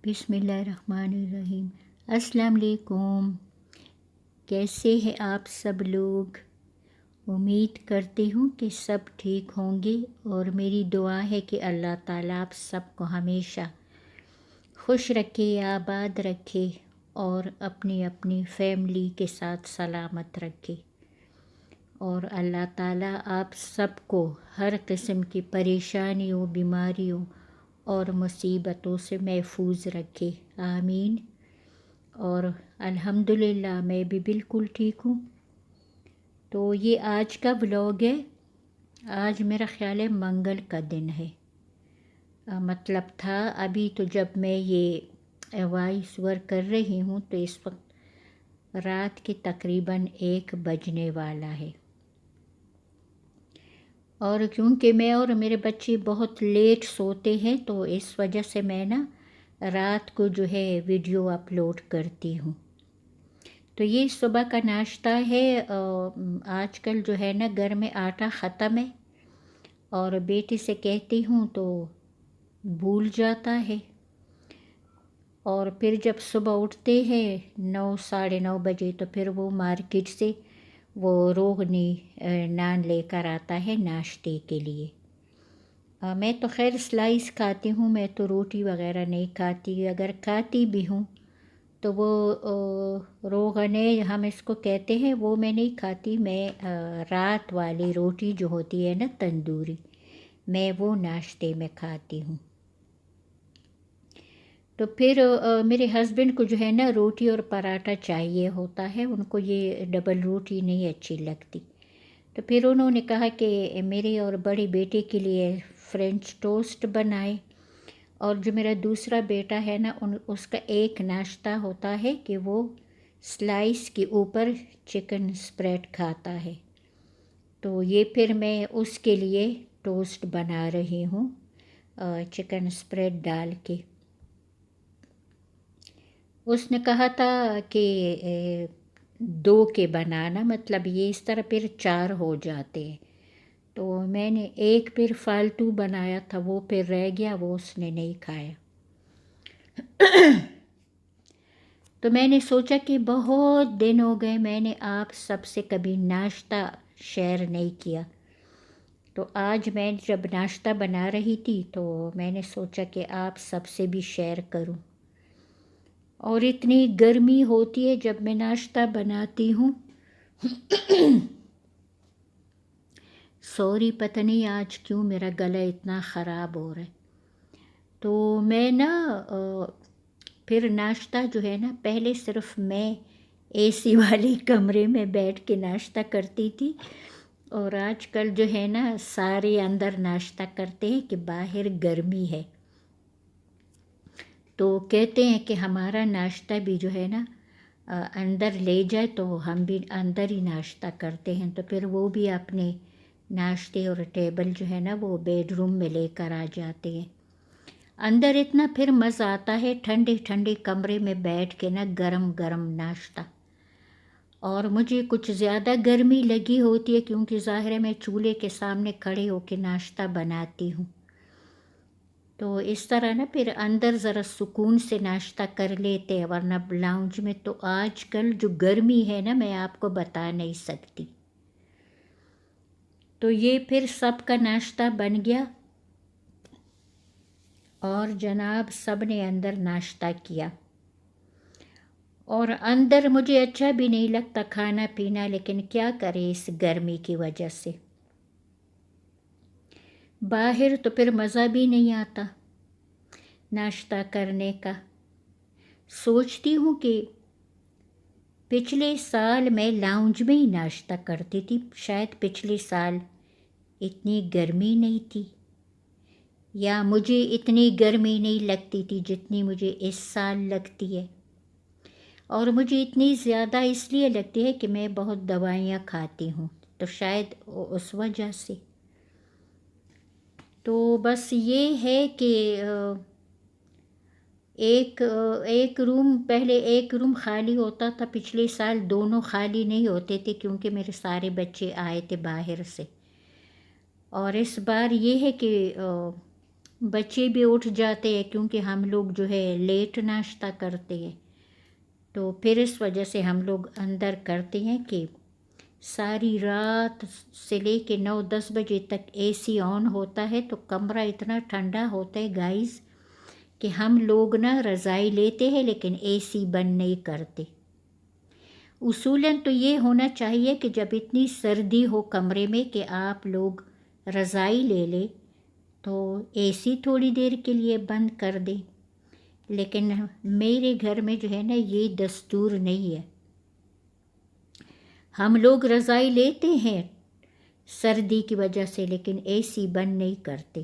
بسم اللہ الرحمن الرحیم۔ السلام علیکم، کیسے ہیں آپ سب لوگ؟ امید کرتی ہوں کہ سب ٹھیک ہوں گے، اور میری دعا ہے کہ اللہ تعالیٰ آپ سب کو ہمیشہ خوش رکھے، آباد رکھے اور اپنی اپنی فیملی کے ساتھ سلامت رکھے، اور اللہ تعالیٰ آپ سب کو ہر قسم کی پریشانیوں، بیماریوں اور مصیبتوں سے محفوظ رکھے، آمین۔ اور الحمدللہ میں بھی بالکل ٹھیک ہوں۔ تو یہ آج کا ولاگ ہے۔ آج میرا خیال ہے منگل کا دن ہے، مطلب تھا ابھی تو جب میں یہ وائس اوور کر رہی ہوں تو اس وقت رات کے تقریباً 1 بجنے والا ہے، اور کیونکہ میں اور میرے بچے بہت لیٹ سوتے ہیں تو اس وجہ سے میں رات کو جو ہے ویڈیو اپلوڈ کرتی ہوں۔ تو یہ صبح کا ناشتہ ہے۔ آج کل جو ہے گھر میں آٹا ختم ہے، اور بیٹی سے کہتی ہوں تو بھول جاتا ہے، اور پھر جب صبح اٹھتے ہیں 9 ساڑھے 9 بجے تو پھر وہ مارکیٹ سے وہ روغنی نان لے کر آتا ہے ناشتے کے لیے۔ میں تو خیر سلائس کھاتی ہوں، میں تو روٹی وغیرہ نہیں کھاتی، اگر کھاتی بھی ہوں تو وہ روغنے ہم اس کو کہتے ہیں، وہ میں نہیں کھاتی۔ میں رات والی روٹی جو ہوتی ہے تندوری، میں وہ ناشتے میں کھاتی ہوں۔ تو پھر میرے ہسبینڈ کو جو ہے روٹی اور پراٹھا چاہیے ہوتا ہے، ان کو یہ ڈبل روٹی نہیں اچھی لگتی۔ تو پھر انہوں نے کہا کہ میرے اور بڑے بیٹے کے لیے فرینچ ٹوسٹ بنائے، اور جو میرا دوسرا بیٹا ہے اس کا ایک ناشتہ ہوتا ہے کہ وہ سلائس کے اوپر چکن اسپریڈ کھاتا ہے، تو یہ پھر میں اس کے لیے ٹوسٹ بنا رہی ہوں چکن اسپریڈ ڈال کے۔ اس نے کہا تھا کہ 2 کے بنانا، مطلب یہ اس طرح پھر 4 ہو جاتے ہیں، تو میں نے ایک پھر فالتو بنایا تھا، وہ پھر رہ گیا، وہ اس نے نہیں کھایا۔ تو میں نے سوچا کہ بہت دن ہو گئے میں نے آپ سب سے کبھی ناشتہ شیئر نہیں کیا، تو آج میں جب ناشتہ بنا رہی تھی تو میں نے سوچا کہ آپ سب سے بھی شیئر کروں۔ اور اتنی گرمی ہوتی ہے جب میں ناشتہ بناتی ہوں، سوری پتہ نہیں آج کیوں میرا گلا اتنا خراب ہو رہا ہے۔ تو میں پھر ناشتہ جو ہے پہلے صرف میں اے سی والے کمرے میں بیٹھ کے ناشتہ کرتی تھی، اور آج کل جو ہے سارے اندر ناشتہ کرتے ہیں کہ باہر گرمی ہے، تو کہتے ہیں کہ ہمارا ناشتہ بھی جو ہے اندر لے جائے تو ہم بھی اندر ہی ناشتہ کرتے ہیں، تو پھر وہ بھی اپنے ناشتے اور ٹیبل جو ہے وہ بیڈ روم میں لے کر آ جاتے ہیں۔ اندر اتنا پھر مزہ آتا ہے ٹھنڈے ٹھنڈے کمرے میں بیٹھ کے گرم گرم ناشتہ، اور مجھے کچھ زیادہ گرمی لگی ہوتی ہے کیونکہ ظاہر ہے میں چولہے کے سامنے کھڑے ہو کے ناشتہ بناتی ہوں، تو اس طرح پھر اندر ذرا سکون سے ناشتہ کر لیتے ہیں، ورنہ لاؤنج میں تو آج کل جو گرمی ہے میں آپ کو بتا نہیں سکتی۔ تو یہ پھر سب کا ناشتہ بن گیا، اور جناب سب نے اندر ناشتہ کیا، اور اندر مجھے اچھا بھی نہیں لگتا کھانا پینا، لیکن کیا کرے اس گرمی کی وجہ سے، باہر تو پھر مزہ بھی نہیں آتا ناشتہ کرنے کا۔ سوچتی ہوں کہ پچھلے سال میں لاؤنج میں ہی ناشتہ کرتی تھی، شاید پچھلے سال اتنی گرمی نہیں تھی، یا مجھے اتنی گرمی نہیں لگتی تھی جتنی مجھے اس سال لگتی ہے، اور مجھے اتنی زیادہ اس لیے لگتی ہے کہ میں بہت دوائیاں کھاتی ہوں، تو شاید اس وجہ سے۔ تو بس یہ ہے کہ ایک روم، پہلے ایک روم خالی ہوتا تھا، پچھلے سال دونوں خالی نہیں ہوتے تھے کیونکہ میرے سارے بچے آئے تھے باہر سے، اور اس بار یہ ہے کہ بچے بھی اٹھ جاتے ہیں کیونکہ ہم لوگ جو ہے لیٹ ناشتہ کرتے ہیں، تو پھر اس وجہ سے ہم لوگ اندر کرتے ہیں کہ ساری رات سے لے کے 9-10 بجے تک اے سی آن ہوتا ہے، تو کمرہ اتنا ٹھنڈا ہوتا ہے گائز کہ ہم لوگ نا رضائی لیتے ہیں لیکن اے سی بند نہیں کرتے۔ اصولاً تو یہ ہونا چاہیے کہ جب اتنی سردی ہو کمرے میں کہ آپ لوگ رضائی لے لیں تو اے سی تھوڑی دیر کے لیے بند کر دیں، لیکن میرے گھر میں جو ہے نا یہ دستور نہیں ہے۔ ہم لوگ رضائی لیتے ہیں سردی کی وجہ سے لیکن اے سی بند نہیں کرتے،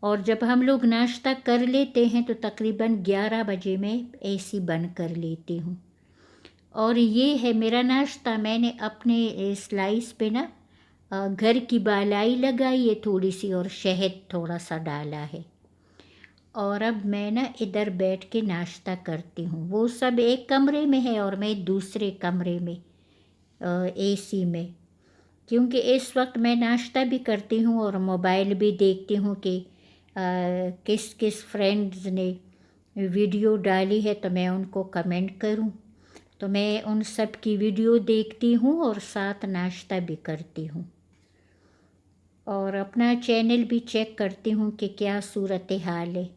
اور جب ہم لوگ ناشتہ کر لیتے ہیں تو تقریباً 11 بجے میں اے سی بند کر لیتی ہوں۔ اور یہ ہے میرا ناشتہ، میں نے اپنے سلائس پہ نا گھر کی بالائی لگائی ہے تھوڑی سی اور شہد تھوڑا سا ڈالا ہے، اور اب میں نا ادھر بیٹھ کے ناشتہ کرتی ہوں۔ وہ سب ایک کمرے میں ہے اور میں دوسرے کمرے میں اے سی میں، کیونکہ اس وقت میں ناشتہ بھی کرتی ہوں اور موبائل بھی دیکھتی ہوں کہ کس کس فرینڈز نے ویڈیو ڈالی ہے تو میں ان کو کمنٹ کروں، تو میں ان سب کی ویڈیو دیکھتی ہوں اور ساتھ ناشتہ بھی کرتی ہوں، اور اپنا چینل بھی چیک کرتی ہوں کہ کیا صورتحال ہے۔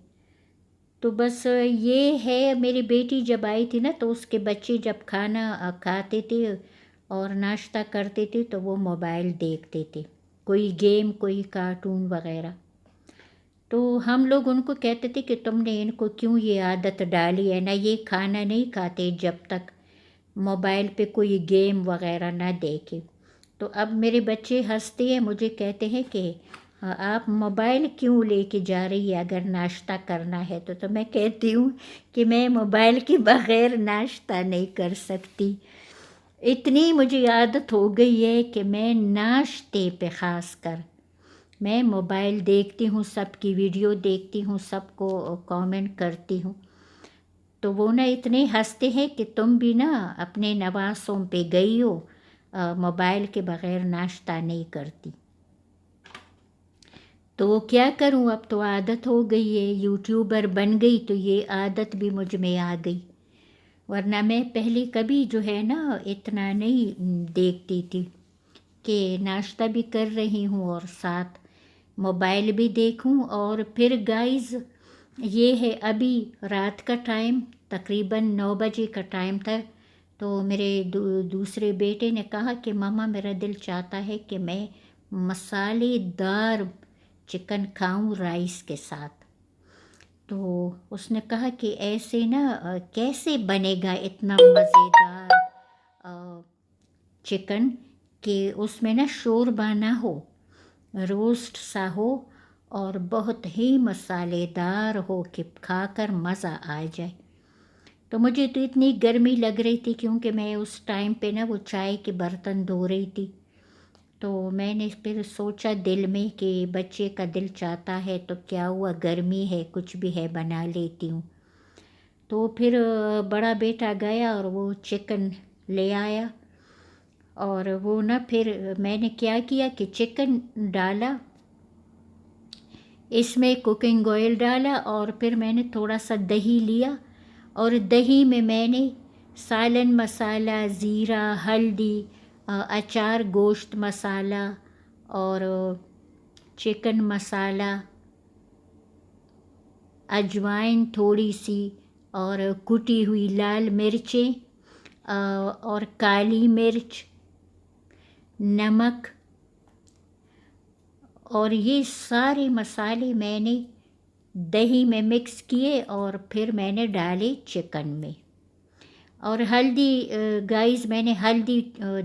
تو بس یہ ہے، میری بیٹی جب آئی تھی نا تو اس کے بچے جب کھانا کھاتے تھے اور ناشتہ کرتے تھے تو وہ موبائل دیکھتے تھے، کوئی گیم، کوئی کارٹون وغیرہ، تو ہم لوگ ان کو کہتے تھے کہ تم نے ان کو کیوں یہ عادت ڈالی ہے، نہ یہ کھانا نہیں کھاتے جب تک موبائل پہ کوئی گیم وغیرہ نہ دیکھے۔ تو اب میرے بچے ہنستے ہیں، مجھے کہتے ہیں کہ آپ موبائل کیوں لے کے جا رہی ہے اگر ناشتہ کرنا ہے تو میں کہتی ہوں کہ میں موبائل کے بغیر ناشتہ نہیں کر سکتی، اتنی مجھے عادت ہو گئی ہے کہ میں ناشتے پہ خاص کر میں موبائل دیکھتی ہوں، سب کی ویڈیو دیکھتی ہوں، سب کو کامنٹ کرتی ہوں، تو وہ نا اتنے ہنستے ہیں کہ تم بھی نا اپنے نواسوں پہ گئی ہو، موبائل کے بغیر ناشتہ نہیں کرتی۔ تو کیا کروں، اب تو عادت ہو گئی ہے، یوٹیوبر بن گئی تو یہ عادت بھی مجھ میں آ گئی، ورنہ میں پہلے کبھی جو ہے نا اتنا نہیں دیکھتی تھی کہ ناشتہ بھی کر رہی ہوں اور ساتھ موبائل بھی دیکھوں۔ اور پھر گائز یہ ہے، ابھی رات کا ٹائم تقریباً 9 بجے کا ٹائم تھا، تو میرے دوسرے بیٹے نے کہا کہ ماما میرا دل چاہتا ہے کہ میں مسالے دار چکن کھاؤں رائس کے ساتھ، تو اس نے کہا کہ ایسے نا کیسے بنے گا اتنا مزیدار چکن کہ اس میں نا شوربہ نہ ہو، روسٹ سا ہو اور بہت ہی مسالے دار ہو کہ کھا کر مزہ آ جائے۔ تو مجھے تو اتنی گرمی لگ رہی تھی کیونکہ میں اس ٹائم پہ نا وہ چائے کے برتن دھو رہی تھی، تو میں نے پھر سوچا دل میں کہ بچے کا دل چاہتا ہے تو کیا ہوا، گرمی ہے کچھ بھی ہے بنا لیتی ہوں۔ تو پھر بڑا بیٹا گیا اور وہ چکن لے آیا، اور وہ نا پھر میں نے کیا کیا کہ چکن ڈالا، اس میں کوکنگ آئل ڈالا، اور پھر میں نے تھوڑا سا دہی لیا، اور دہی میں نے سالن مسالہ، زیرہ، ہلدی، اچار گوشت مسالہ اور چکن مسالہ، اجوائن تھوڑی سی، اور کٹی ہوئی لال مرچیں اور کالی مرچ، نمک، اور یہ سارے مسالے میں نے دہی میں مکس کیے اور پھر میں نے ڈالے چکن میں۔ اور ہلدی گائز میں نے ہلدی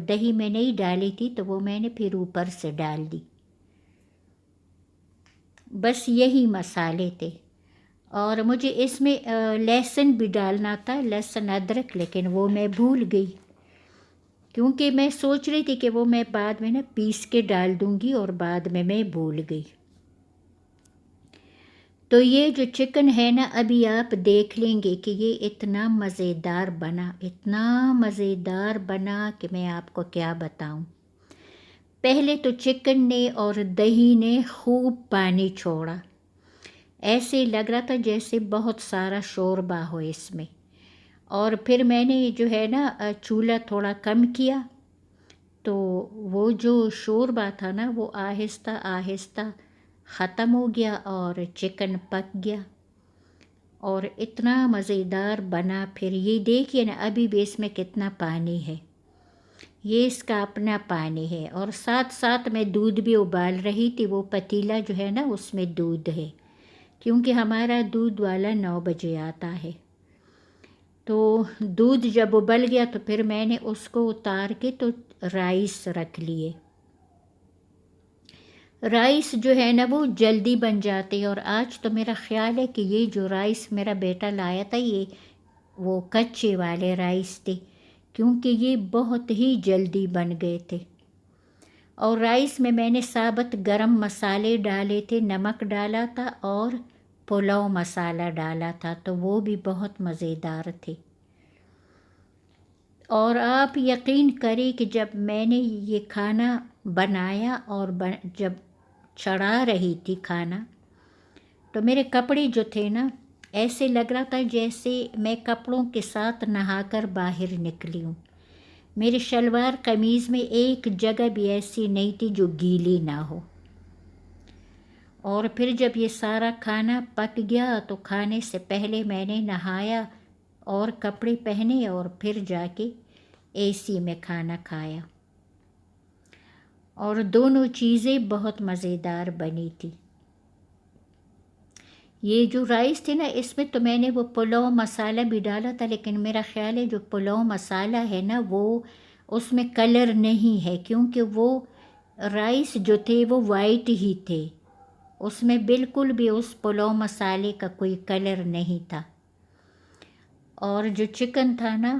دہی میں نہیں ڈالی تھی تو وہ میں نے پھر اوپر سے ڈال دی، بس یہی مسالے تھے۔ اور مجھے اس میں لہسن بھی ڈالنا تھا، لہسن ادرک، لیکن وہ میں بھول گئی کیونکہ میں سوچ رہی تھی کہ وہ میں بعد میں نا پیس کے ڈال دوں گی، اور بعد میں بھول گئی۔ تو یہ جو چکن ہے نا ابھی آپ دیکھ لیں گے کہ یہ اتنا مزیدار بنا، اتنا مزیدار بنا کہ میں آپ کو کیا بتاؤں۔ پہلے تو چکن نے اور دہی نے خوب پانی چھوڑا، ایسے لگ رہا تھا جیسے بہت سارا شوربہ ہو اس میں۔ اور پھر میں نے جو ہے نا چولہا تھوڑا کم کیا، تو وہ جو شوربہ تھا نا وہ آہستہ آہستہ ختم ہو گیا اور چکن پک گیا اور اتنا مزیدار بنا۔ پھر یہ دیکھیے نا ابھی بھی اس میں کتنا پانی ہے، یہ اس کا اپنا پانی ہے، اور ساتھ ساتھ میں دودھ بھی ابال رہی تھی۔ وہ پتیلا جو ہے نا اس میں دودھ ہے، کیونکہ ہمارا دودھ والا 9 بجے آتا ہے۔ تو دودھ جب ابل گیا تو پھر میں نے اس کو اتار کے تو رائس رکھ لیے۔ رائس جو ہے نا وہ جلدی بن جاتے، اور آج تو میرا خیال ہے کہ یہ جو رائس میرا بیٹا لایا تھا یہ وہ کچے والے رائس تھے، کیونکہ یہ بہت ہی جلدی بن گئے تھے۔ اور رائس میں نے ثابت گرم مسالے ڈالے تھے، نمک ڈالا تھا اور پلاؤ مسالہ ڈالا تھا، تو وہ بھی بہت مزیدار تھے۔ اور آپ یقین کریں کہ جب میں نے یہ کھانا بنایا اور جب چڑھا رہی تھی کھانا، تو میرے کپڑے جو تھے نا ایسے لگ رہا تھا جیسے میں کپڑوں کے ساتھ نہا کر باہر نکلی ہوں۔ میرے شلوار قمیض میں ایک جگہ بھی ایسی نہیں تھی جو گیلی نہ ہو۔ اور پھر جب یہ سارا کھانا پک گیا تو کھانے سے پہلے میں نے نہایا اور کپڑے پہنے اور پھر جا کے اے سی میں کھانا کھایا، اور دونوں چیزیں بہت مزیدار بنی تھی۔ یہ جو رائس تھے نا اس میں تو میں نے وہ پلاؤ مسالہ بھی ڈالا تھا، لیکن میرا خیال ہے جو پلاؤ مسالہ ہے نا وہ اس میں کلر نہیں ہے، کیونکہ وہ رائس جو تھے وہ وائٹ ہی تھے، اس میں بالکل بھی اس پلاؤ مسالے کا کوئی کلر نہیں تھا۔ اور جو چکن تھا نا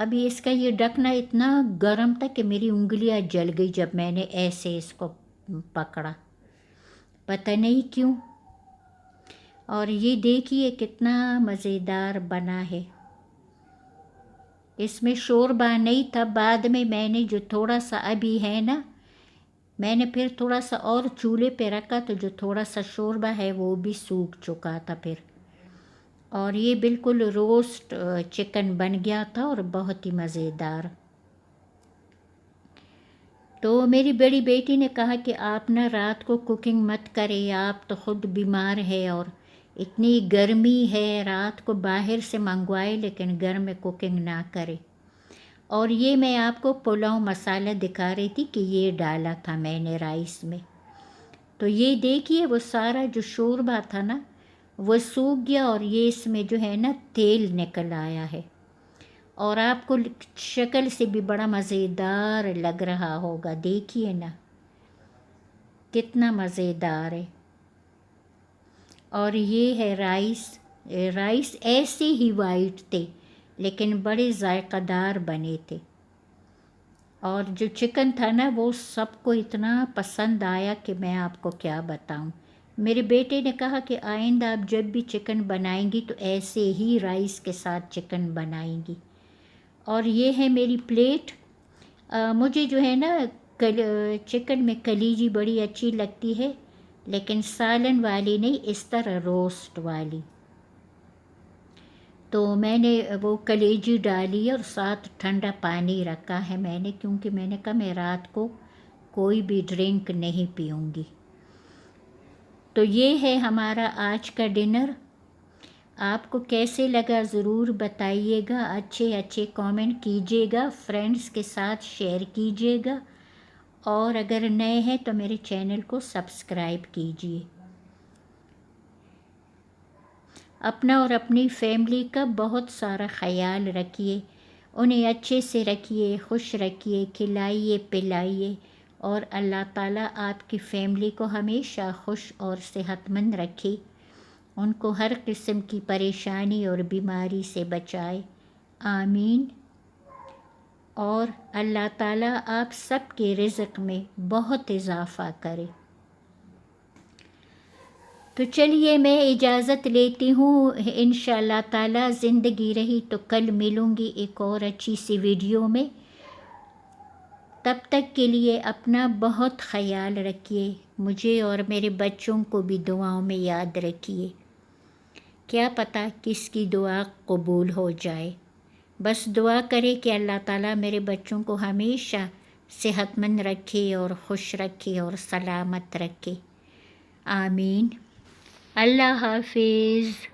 ابھی اس کا یہ ڈھکنا اتنا گرم تھا کہ میری انگلیاں جل گئی جب میں نے ایسے اس کو پکڑا، پتہ نہیں کیوں۔ اور یہ دیکھیے کتنا مزیدار بنا ہے، اس میں شوربہ نہیں تھا۔ بعد میں نے جو تھوڑا سا ابھی ہے نا میں نے پھر تھوڑا سا اور چولہے پہ رکھا، تو جو تھوڑا سا شوربہ ہے وہ بھی سوکھ چکا تھا پھر، اور یہ بالکل روسٹ چکن بن گیا تھا اور بہت ہی مزیدار۔ تو میری بڑی بیٹی نے کہا کہ آپ نا رات کو کوکنگ مت کرے، آپ تو خود بیمار ہے اور اتنی گرمی ہے، رات کو باہر سے منگوائے لیکن گھر میں کوکنگ نہ کرے۔ اور یہ میں آپ کو پلاؤ مسالہ دکھا رہی تھی کہ یہ ڈالا تھا میں نے رائس میں، تو یہ دیکھیے وہ سارا جو شوربہ تھا نا وہ سوکھ گیا، اور یہ اس میں جو ہے نا تیل نکل آیا ہے، اور آپ کو شکل سے بھی بڑا مزیدار لگ رہا ہوگا، دیکھیے نا کتنا مزیدار ہے۔ اور یہ ہے رائس ایسے ہی وائٹ تھے لیکن بڑے ذائقہ دار بنے تھے، اور جو چکن تھا نا وہ سب کو اتنا پسند آیا کہ میں آپ کو کیا بتاؤں۔ میرے بیٹے نے کہا کہ آئندہ آپ جب بھی چکن بنائیں گی تو ایسے ہی رائس کے ساتھ چکن بنائیں گی۔ اور یہ ہے میری پلیٹ۔ مجھے جو ہے نا چکن میں کلیجی بڑی اچھی لگتی ہے، لیکن سالن والی نہیں، اس طرح روسٹ والی۔ تو میں نے وہ کلیجی ڈالی اور ساتھ ٹھنڈا پانی رکھا ہے میں نے، کیونکہ میں نے کہا میں رات کو کوئی بھی ڈرنک نہیں پیوں گی۔ تو یہ ہے ہمارا آج کا ڈنر۔ آپ کو کیسے لگا ضرور بتائیے گا، اچھے کامنٹ کیجیے گا، فرینڈس کے ساتھ شیئر کیجیے گا، اور اگر نئے ہیں تو میرے چینل کو سبسکرائب کیجیے۔ اپنا اور اپنی فیملی کا بہت سارا خیال رکھیے، انہیں اچھے سے رکھیے، خوش رکھیے، کھلائیے پلائیے، اور اللہ تعالیٰ آپ کی فیملی کو ہمیشہ خوش اور صحت مند رکھے، ان کو ہر قسم کی پریشانی اور بیماری سے بچائے، آمین۔ اور اللہ تعالیٰ آپ سب کے رزق میں بہت اضافہ کرے۔ تو چلیے میں اجازت لیتی ہوں، انشاءاللہ تعالیٰ زندگی رہی تو کل ملوں گی ایک اور اچھی سی ویڈیو میں۔ تب تک کے لیے اپنا بہت خیال رکھیے، مجھے اور میرے بچوں کو بھی دعاؤں میں یاد رکھیے، کیا پتہ کس کی دعا قبول ہو جائے۔ بس دعا کرے کہ اللہ تعالیٰ میرے بچوں کو ہمیشہ صحت مند رکھے اور خوش رکھے اور سلامت رکھے، آمین۔ اللہ حافظ۔